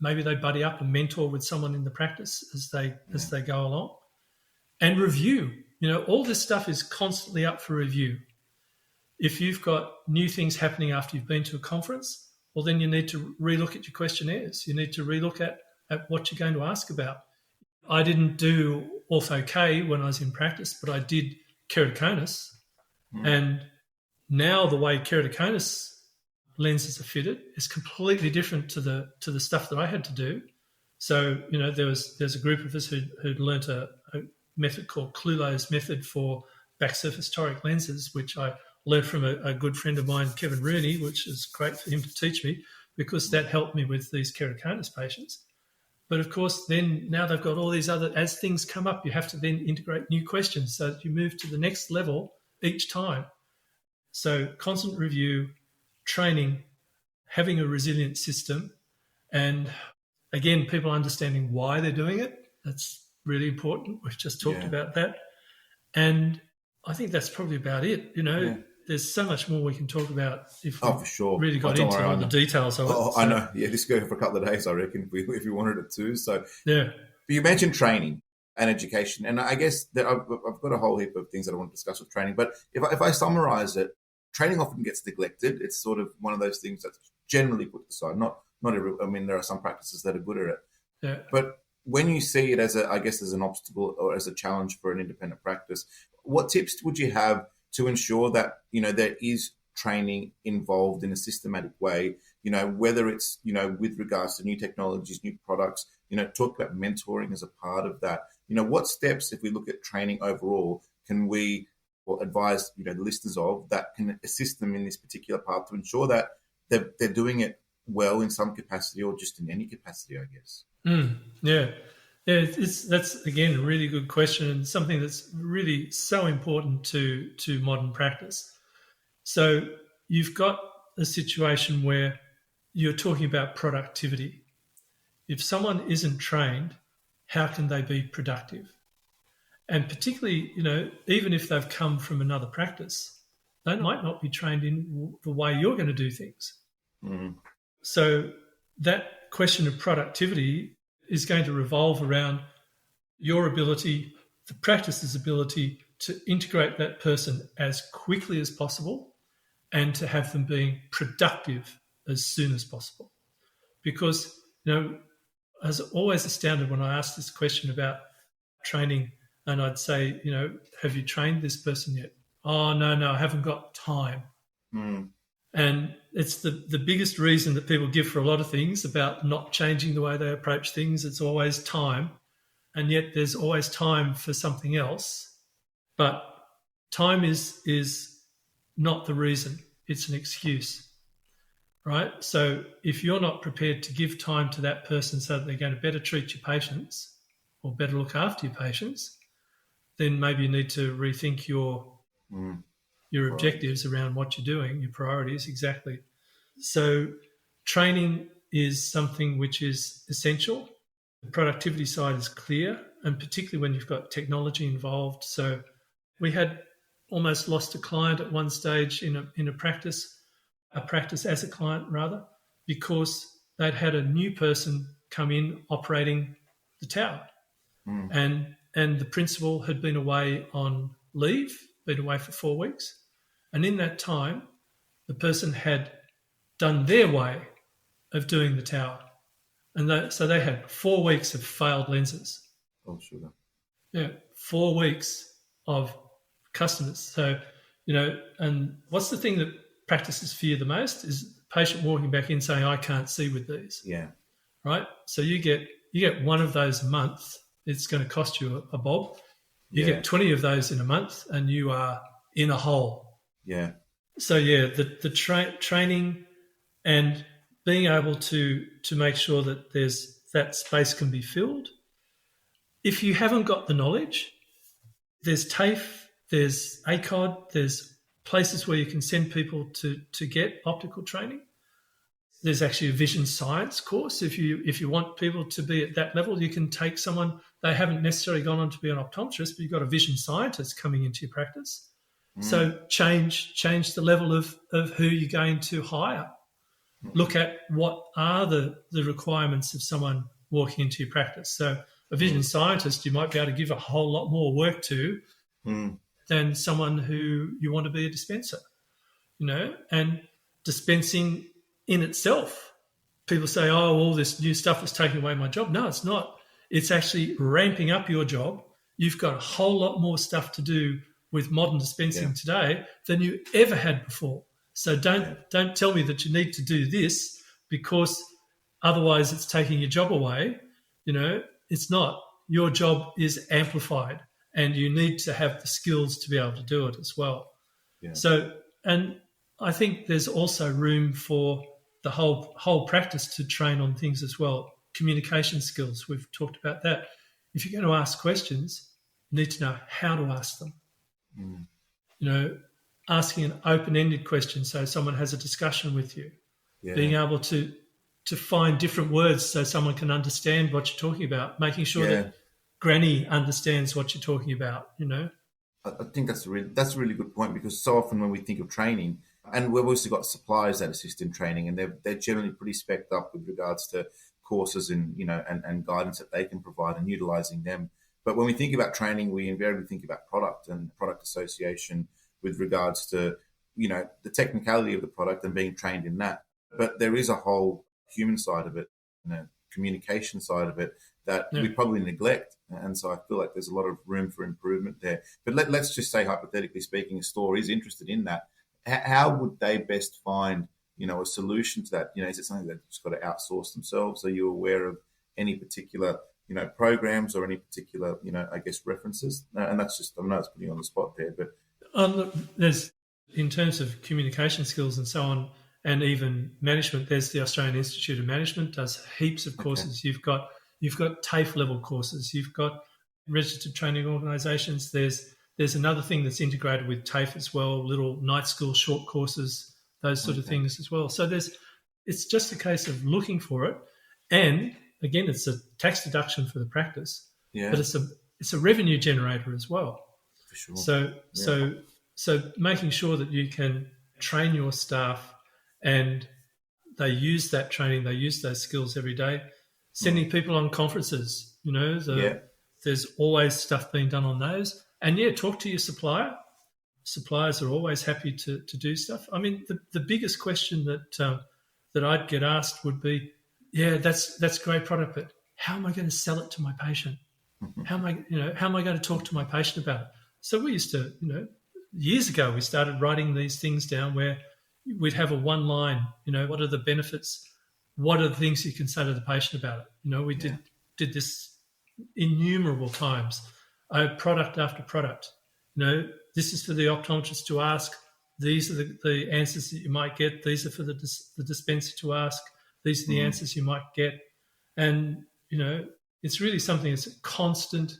A: maybe they buddy up and mentor with someone in the practice as they go along, and review. All this stuff is constantly up for review. If you've got new things happening after you've been to a conference, well, then you need to relook at your questionnaires. You need to relook at what you're going to ask about. I didn't do ortho K when I was in practice, but I did keratoconus. And now the way keratoconus lenses are fitted is completely different to the stuff that I had to do. So, there's a group of us who'd learnt a method called Clulow's method for back surface toric lenses, which I learned from a good friend of mine, Kevin Rooney, which is great for him to teach me because that helped me with these keratoconus patients. But of course, then now they've got all these other, as things come up, you have to then integrate new questions so that you move to the next level each time. So constant review, training, having a resilient system, and again, people understanding why they're doing it. That's really important. We've just talked about that. And I think that's probably about it. There's so much more we can talk about if we
B: for sure.
A: really got into all the details of it.
B: I know. Yeah, this could go for a couple of days, I reckon, if we wanted it to. So,
A: yeah.
B: But you mentioned training and education, and I guess that I've got a whole heap of things that I want to discuss with training. But if I summarize it, training often gets neglected. It's sort of one of those things that's generally put aside. Not every. I mean, there are some practices that are good at it.
A: Yeah.
B: But when you see it as as an obstacle or as a challenge for an independent practice, what tips would you have to ensure that there is training involved in a systematic way? Whether it's with regards to new technologies, new products. Talk about mentoring as a part of that. What steps, if we look at training overall, can we advise the listeners of that can assist them in this particular part to ensure that they're doing it well in some capacity or just in any capacity, I guess.
A: Yeah, that's again a really good question and something that's really so important to modern practice. So you've got a situation where you're talking about productivity. If someone isn't trained, how can they be productive? And particularly, even if they've come from another practice, they might not be trained in the way you're going to do things.
B: Mm.
A: So that question of productivity is going to revolve around your ability, the practice's ability to integrate that person as quickly as possible and to have them being productive as soon as possible. Because, I was always astounded when I asked this question about training and I'd say, have you trained this person yet? Oh, no, I haven't got time.
B: Mm.
A: And it's the biggest reason that people give for a lot of things about not changing the way they approach things. It's always time. And yet there's always time for something else. But time is not the reason. It's an excuse, right? So if you're not prepared to give time to that person so that they're going to better treat your patients or better look after your patients, then maybe you need to rethink your objectives around what you're doing, your priorities, exactly. So training is something which is essential. The productivity side is clear, and particularly when you've got technology involved. So we had almost lost a client at one stage in a practice as a client rather, because they'd had a new person come in operating the tower. And the principal had been away on leave, been away for 4 weeks. And in that time, the person had done their way of doing the tower. And so they had 4 weeks of failed lenses.
B: Oh, sugar.
A: Yeah, 4 weeks of customers. So, and what's the thing that practices fear the most is the patient walking back in saying, I can't see with these.
B: Yeah.
A: Right? So you get one of those a month, it's going to cost you a bob. You get 20 of those in a month and you are in a hole.
B: Yeah.
A: So, the training and being able to make sure that that space can be filled. If you haven't got the knowledge, there's TAFE, there's ACOD, there's places where you can send people to get optical training. There's actually a vision science course. If you want people to be at that level, you can take someone, they haven't necessarily gone on to be an optometrist, but you've got a vision scientist coming into your practice. So change the level of who you're going to hire. Look at what are the requirements of someone walking into your practice. So a vision scientist, you might be able to give a whole lot more work to than someone who you want to be a dispenser, and dispensing in itself. People say, oh, all this new stuff is taking away my job. No, it's not. It's actually ramping up your job. You've got a whole lot more stuff to do with modern dispensing today than you ever had before. So don't tell me that you need to do this because otherwise it's taking your job away. It's not. Your job is amplified and you need to have the skills to be able to do it as well. Yeah. So, and I think there's also room for the whole practice to train on things as well. Communication skills, we've talked about that. If you're going to ask questions, you need to know how to ask them. Asking an open-ended question so someone has a discussion with you, being able to find different words so someone can understand what you're talking about, making sure that Granny understands what you're talking about,
B: I think that's a really good point, because so often when we think of training, and we've also got suppliers that assist in training, and they're generally pretty specced up with regards to courses and and guidance that they can provide and utilizing them. But when we think about training, we invariably think about product and product association with regards to the technicality of the product and being trained in that. But there is a whole human side of it, communication side of it that we probably neglect. And so I feel like there's a lot of room for improvement there. But let's just say, hypothetically speaking, a store is interested in that. How would they best find, a solution to that? Is it something they've just got to outsource themselves? Are you aware of any particular, programs or any particular, references? And that's just, I know it's putting you on the spot there, but
A: there's, in terms of communication skills and so on, and even management, there's the Australian Institute of Management does heaps of courses. Okay. You've got TAFE level courses. You've got registered training organisations. There's another thing that's integrated with TAFE as well, little night school short courses, those sort of things as well. So it's just a case of looking for it. And again, it's a tax deduction for the practice, but it's a revenue generator as well.
B: For sure.
A: So making sure that you can train your staff and they use that training, they use those skills every day, sending people on conferences, there's always stuff being done on those. And talk to your supplier. Suppliers are always happy to do stuff. I mean, the biggest question that I'd get asked would be, that's great product, but how am I going to sell it to my patient? How am I going to talk to my patient about it? So we used to, years ago, we started writing these things down where we'd have a one line, what are the benefits? What are the things you can say to the patient about it? We did this innumerable times, product after product. This is for the optometrist to ask. These are the answers that you might get. These are for the dispenser to ask. These are the answers you might get. And, it's really something that's a constant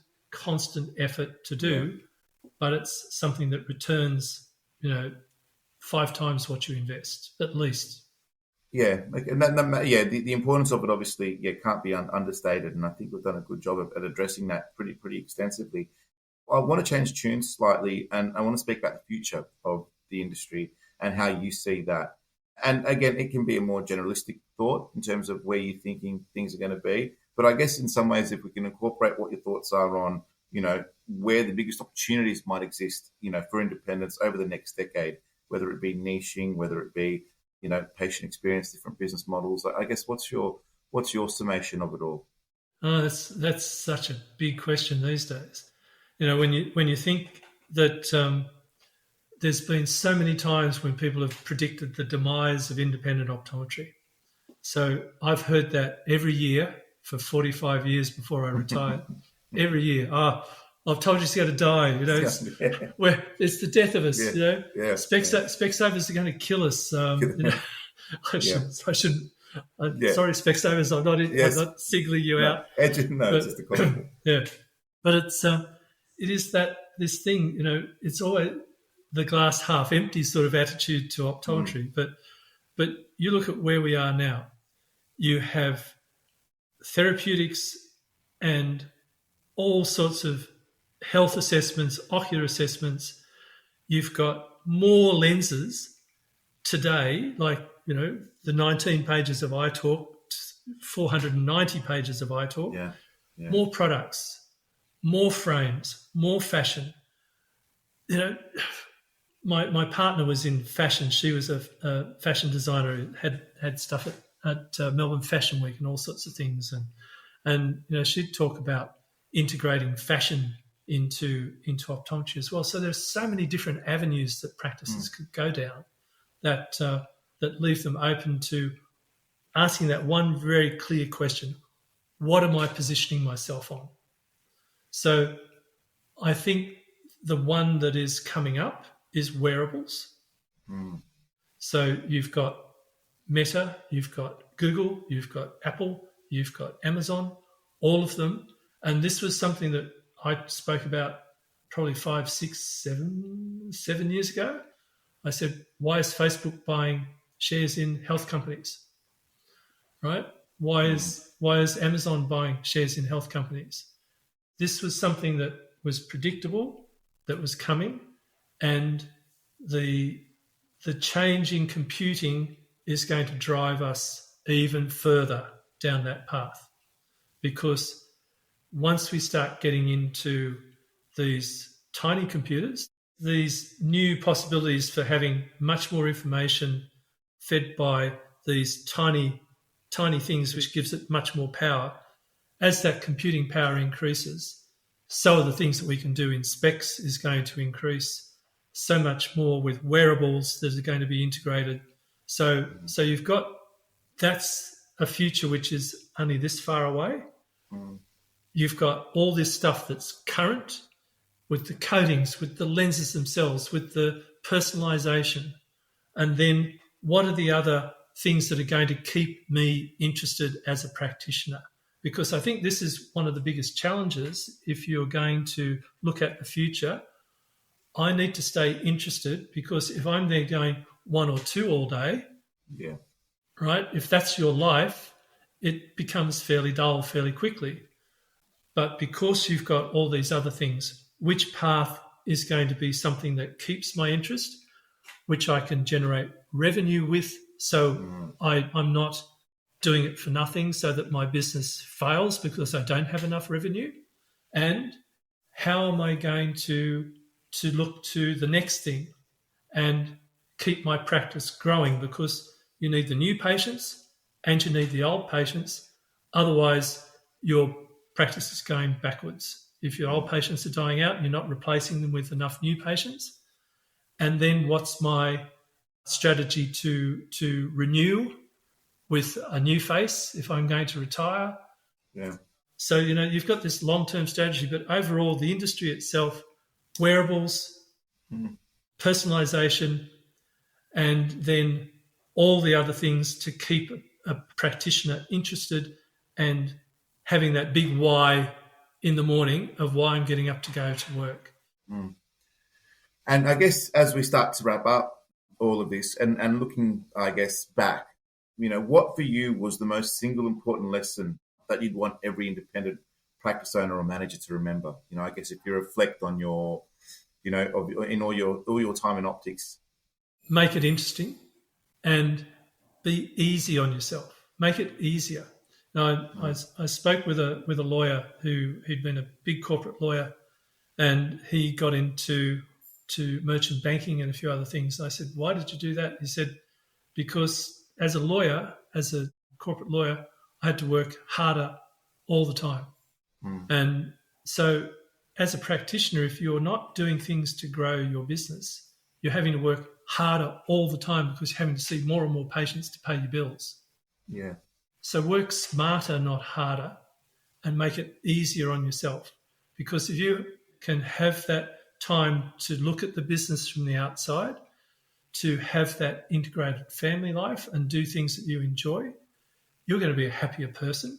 A: effort to do, but it's something that returns, 5 times what you invest, at least.
B: Yeah, and the importance of it obviously can't be understated, and I think we've done a good job at addressing that pretty extensively. I want to change tunes slightly, and I want to speak about the future of the industry and how you see that. And again, it can be a more generalistic thought in terms of where you're thinking things are going to be. But I guess in some ways, if we can incorporate what your thoughts are on, where the biggest opportunities might exist, for independence over the next decade, whether it be niching, whether it be, patient experience, different business models. I guess what's your summation of it all?
A: Oh, that's such a big question these days. When you think that there's been so many times when people have predicted the demise of independent optometry. So I've heard that every year for 45 years before I retired. Every year, I've told you it's going to die. Where it's the death of us. Specsavers are going to kill us. I shouldn't. Sorry, Specsavers. I'm not singling you out.
B: It's just a comment.
A: But it is this thing. It's always the glass half empty sort of attitude to optometry. But you look at where we are now. You have therapeutics and all sorts of health assessments, ocular assessments. You've got more lenses today, like, the 19 pages of iTalk, 490 pages of iTalk, more products, more frames, more fashion. My partner was in fashion. She was a fashion designer, had stuff at Melbourne Fashion Week and all sorts of things. And she'd talk about integrating fashion into optometry as well. So there's so many different avenues that practices could go down that leave them open to asking that one very clear question: what am I positioning myself on? So I think the one that is coming up is wearables. So you've got Meta, you've got Google, you've got Apple, you've got Amazon, all of them. And this was something that I spoke about probably 5, 6, 7 years ago. I said, why is Facebook buying shares in health companies? Right? Why is Amazon buying shares in health companies? This was something that was predictable, that was coming, and the change in computing is going to drive us even further down that path, because once we start getting into these tiny computers, these new possibilities for having much more information fed by these tiny things, which gives it much more power, as that computing power increases, so are the things that we can do in specs is going to increase so much more with wearables that are going to be integrated. So you've got, that's a future which is only this far away. You've got all this stuff that's current, with the coatings, with the lenses themselves, with the personalization. And then what are the other things that are going to keep me interested as a practitioner? Because I think this is one of the biggest challenges if you're going to look at the future. I need to stay interested, because if I'm there going 1 or 2 all day, right, if that's your life, it becomes fairly dull fairly quickly. But because you've got all these other things, which path is going to be something that keeps my interest, which I can generate revenue with, so I'm not doing it for nothing so that my business fails because I don't have enough revenue? And how am I going to look to the next thing and keep my practice growing? Because you need the new patients and you need the old patients. Otherwise, your practice is going backwards. If your old patients are dying out, you're not replacing them with enough new patients. And then what's my strategy to renew with a new face if I'm going to retire? So, you've got this long-term strategy, but overall, the industry itself, wearables, personalization, and then all the other things to keep a practitioner interested and having that big why in the morning of why I'm getting up to go to work.
B: And I guess as we start to wrap up all of this and looking, I guess, back, what for you was the most single important lesson that you'd want every independent practice owner or manager to remember? I guess if you reflect on your, in all your time in optics.
A: Make it interesting and be easy on yourself. Make it easier. Now, I spoke with a lawyer who'd been a big corporate lawyer, and he got into merchant banking and a few other things. I said, why did you do that? He said, because as a lawyer, as a corporate lawyer, I had to work harder all the time. And so as a practitioner, if you're not doing things to grow your business, you're having to work harder all the time because you're having to see more and more patients to pay your bills. So work smarter, not harder, and make it easier on yourself. Because if you can have that time to look at the business from the outside, to have that integrated family life and do things that you enjoy, you're going to be a happier person,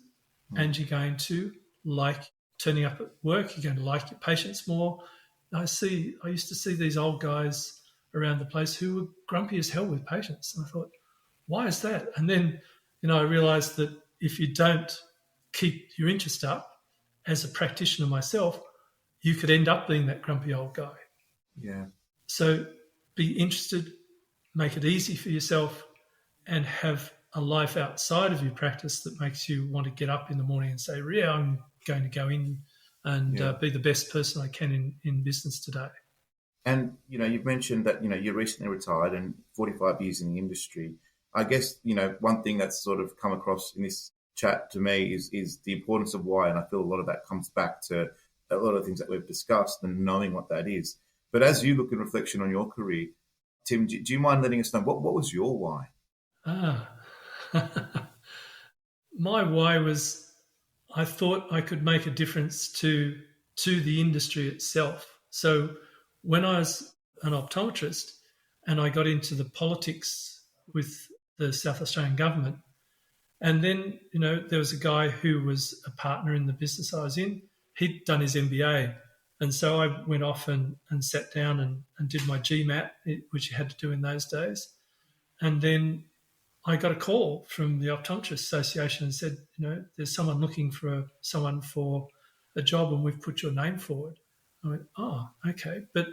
A: and you're going to like turning up at work. You're going to like your patients more. I used to see these old guys around the place who were grumpy as hell with patients. And I thought, why is that? And then, I realized that if you don't keep your interest up as a practitioner myself, you could end up being that grumpy old guy. So be interested, make it easy for yourself, and have a life outside of your practice that makes you want to get up in the morning and say, yeah, I'm going to go in and be the best person I can in business today.
B: And, you've mentioned that, you're recently retired and 45 years in the industry. I guess, one thing that's sort of come across in this chat to me is the importance of why. And I feel a lot of that comes back to a lot of things that we've discussed and knowing what that is. But as you look in reflection on your career, Tim, do you mind letting us know what was your why?
A: My why was I thought I could make a difference to the industry itself. So when I was an optometrist and I got into the politics with the South Australian government, and then, there was a guy who was a partner in the business I was in. He'd done his MBA. And so I went off and sat down and did my GMAT, which you had to do in those days. And then I got a call from the Optometrist Association and said, there's someone looking for someone for a job and we've put your name forward. I went, oh, okay. But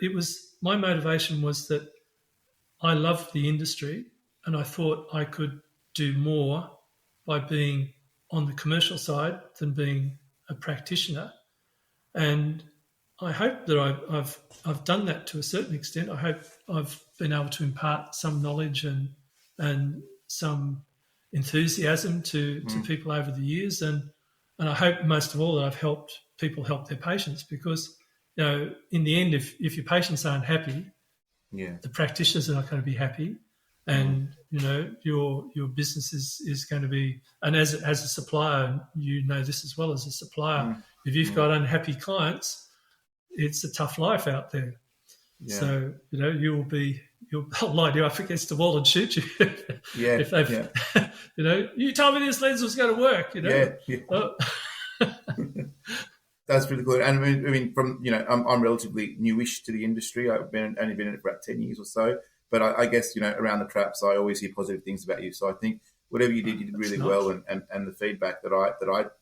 A: my motivation was that I loved the industry and I thought I could do more by being on the commercial side than being a practitioner. And I hope that I've done that to a certain extent. I hope I've been able to impart some knowledge and some enthusiasm to people over the years. And I hope most of all that I've helped people help their patients, because, in the end, if your patients aren't happy, the practitioners are not going to be happy. And, your business is going to be, and as a supplier, this as well as a supplier, if you've got unhappy clients, it's a tough life out there. Yeah. So, you'll lie to you up against the wall and shoot you. If they've, you told me this lens was going to work,
B: That's really good. And I mean, from, I'm relatively newish to the industry. I've only been in it for about 10 years or so. But I guess, around the traps, I always hear positive things about you. So I think whatever you did really well. And the feedback that I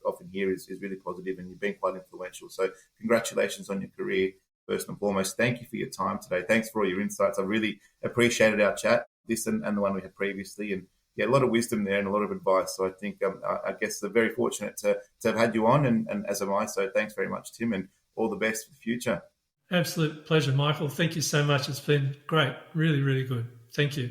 B: often hear is really positive, and you've been quite influential. So congratulations on your career, first and foremost. Thank you for your time today. Thanks for all your insights. I really appreciated our chat, this and the one we had previously. And a lot of wisdom there and a lot of advice. So I think, I guess they're very fortunate to have had you on, and as am I. So thanks very much, Tim, and all the best for the future.
A: Absolute pleasure, Michael. Thank you so much. It's been great. Really, really good. Thank you.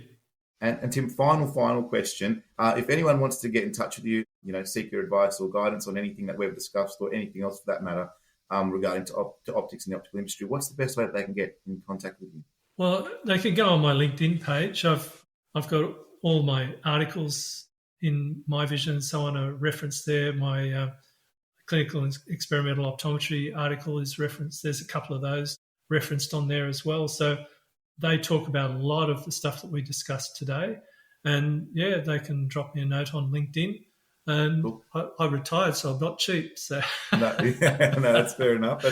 B: And Tim, final question. If anyone wants to get in touch with you, seek your advice or guidance on anything that we've discussed or anything else for that matter, regarding to optics in the optical industry, what's the best way that they can get in contact with you?
A: Well, they can go on my LinkedIn page. I've got all my articles in My Vision and so on are referenced there. My clinical and experimental optometry article is referenced. There's a couple of those referenced on there as well. So they talk about a lot of the stuff that we discussed today. And, they can drop me a note on LinkedIn. And cool. I retired, so I'm not cheap. So
B: no, that's fair enough.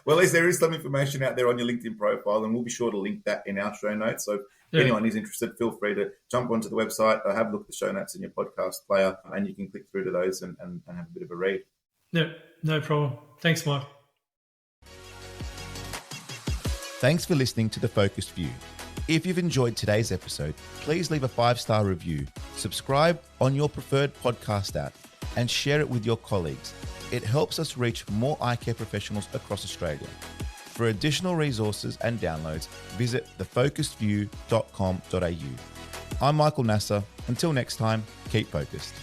B: Well, at least there is some information out there on your LinkedIn profile, and we'll be sure to link that in our show notes. So if anyone is interested, feel free to jump onto the website or have a look at the show notes in your podcast player, and you can click through to those and have a bit of a read.
A: No problem. Thanks, Mike.
B: Thanks for listening to The Focused View. If you've enjoyed today's episode, please leave a 5-star review, subscribe on your preferred podcast app, and share it with your colleagues. It helps us reach more eye care professionals across Australia. For additional resources and downloads, visit thefocusedview.com.au. I'm Michael Nasser. Until next time, keep focused.